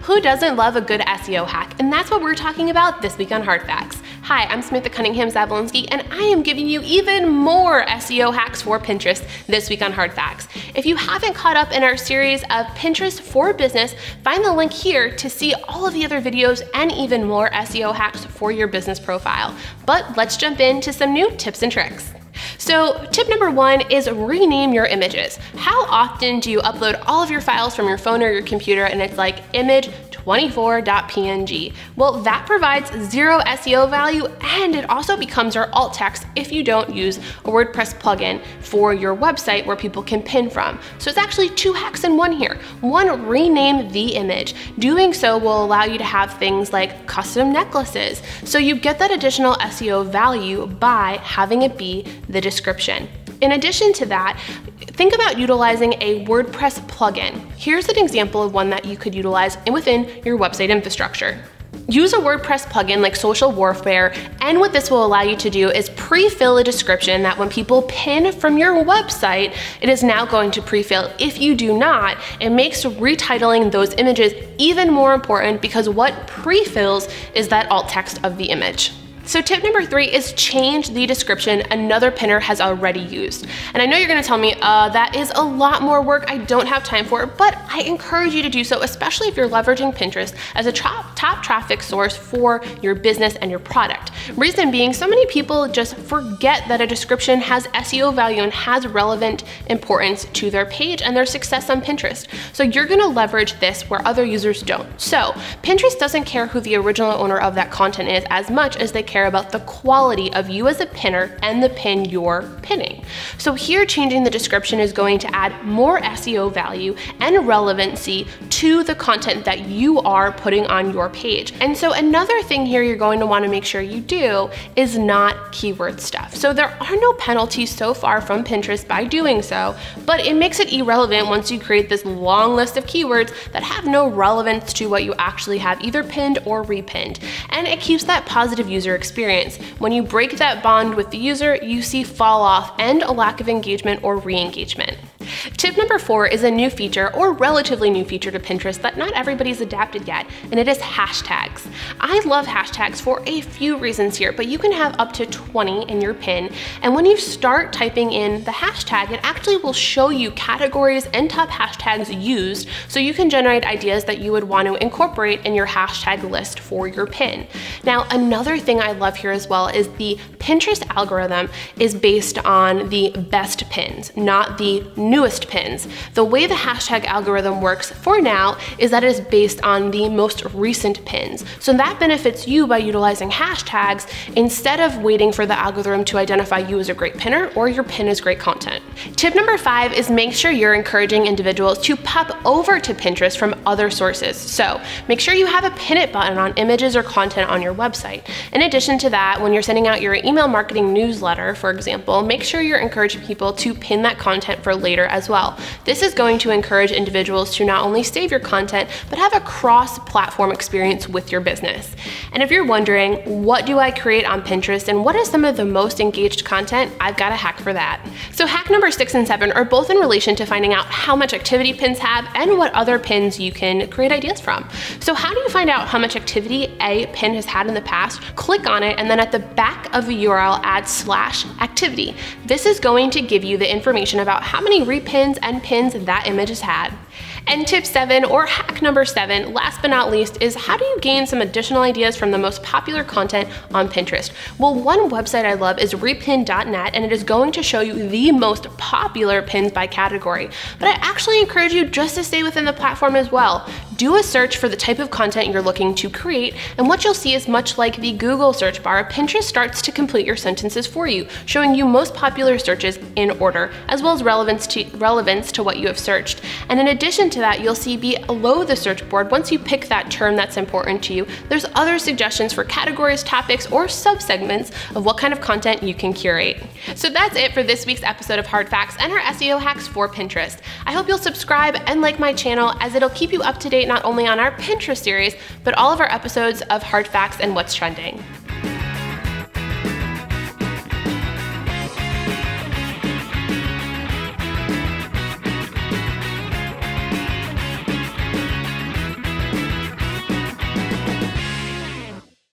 Who doesn't love a good SEO hack? And that's what we're talking about this week on Hard Facts. Hi, I'm Samantha Cunningham Zawilinski, and I am giving you even more SEO hacks for Pinterest this week on Hard Facts. If you haven't caught up in our series of Pinterest for Business, find the link here to see all of the other videos and even more SEO hacks for your business profile. But let's jump into some new tips and tricks. So tip number one is rename your images. How often do you upload all of your files from your phone or your computer and it's like image24.png? Well, that provides zero SEO value, and it also becomes your alt text if you don't use a WordPress plugin for your website where people can pin from. So it's actually two hacks in one here. One, rename the image. Doing so will allow you to have things like custom necklaces. So you get that additional SEO value by having it be the description. In addition to that, think about utilizing a WordPress plugin. Here's an example of one that you could utilize within your website infrastructure. Use a WordPress plugin like Social Warfare, and what this will allow you to do is pre-fill a description that when people pin from your website, it is now going to pre-fill. If you do not, it makes retitling those images even more important because what pre-fills is that alt text of the image. So tip number three is change the description another pinner has already used. And I know you're gonna tell me, that is a lot more work, I don't have time for it, but I encourage you to do so, especially if you're leveraging Pinterest as a top traffic source for your business and your product. Reason being, so many people just forget that a description has SEO value and has relevant importance to their page and their success on Pinterest. So you're gonna leverage this where other users don't. So Pinterest doesn't care who the original owner of that content is as much as they care about the quality of you as a pinner and the pin you're pinning. So here, changing the description is going to add more SEO value and relevancy to the content that you are putting on your page. And so another thing here you're going to want to make sure you do is not keyword stuff. So there are no penalties so far from Pinterest by doing so, but it makes it irrelevant once you create this long list of keywords that have no relevance to what you actually have either pinned or repinned. And it keeps that positive user experience. When you break that bond with the user, you see fall off and a lack of engagement or re-engagement. Tip number four is a new feature or relatively new feature to Pinterest that not everybody's adapted yet, and it is hashtags. I love hashtags for a few reasons here, but you can have up to 20 in your pin, and when you start typing in the hashtag, it actually will show you categories and top hashtags used, so you can generate ideas that you would want to incorporate in your hashtag list for your pin. Now, another thing I love here as well is the Pinterest algorithm is based on the best pins, not the newest pins. The way the hashtag algorithm works for now is that it is based on the most recent pins. So that benefits you by utilizing hashtags instead of waiting for the algorithm to identify you as a great pinner or your pin as great content. Tip number five is make sure you're encouraging individuals to pop over to Pinterest from other sources. So make sure you have a pin it button on images or content on your website. In addition to that, when you're sending out your email marketing newsletter, for example, make sure you're encouraging people to pin that content for later as well. This is going to encourage individuals to not only save your content, but have a cross-platform experience with your business. And if you're wondering, what do I create on Pinterest and what is some of the most engaged content, I've got a hack for that. So hack number 6 and 7 are both in relation to finding out how much activity pins have and what other pins you can create ideas from. So how do you find out how much activity a pin has had in the past? Click on it, and then at the back of the URL, add /activity. This is going to give you the information about how many repins and pins that image has had. And tip 7, or hack number 7, last but not least, is how do you gain some additional ideas from the most popular content on Pinterest? Well, one website I love is repin.net, and it is going to show you the most popular pins by category. But I actually encourage you just to stay within the platform as well. Do a search for the type of content you're looking to create, and what you'll see is much like the Google search bar, Pinterest starts to complete your sentences for you, showing you most popular searches in order, as well as relevance to what you have searched. And in addition to that, you'll see below the search board, once you pick that term that's important to you, there's other suggestions for categories, topics, or subsegments of what kind of content you can curate. So that's it for this week's episode of Hard Facts and our SEO hacks for Pinterest. I hope you'll subscribe and like my channel, as it'll keep you up to date not only on our Pinterest series, but all of our episodes of Hard Facts and What's Trending.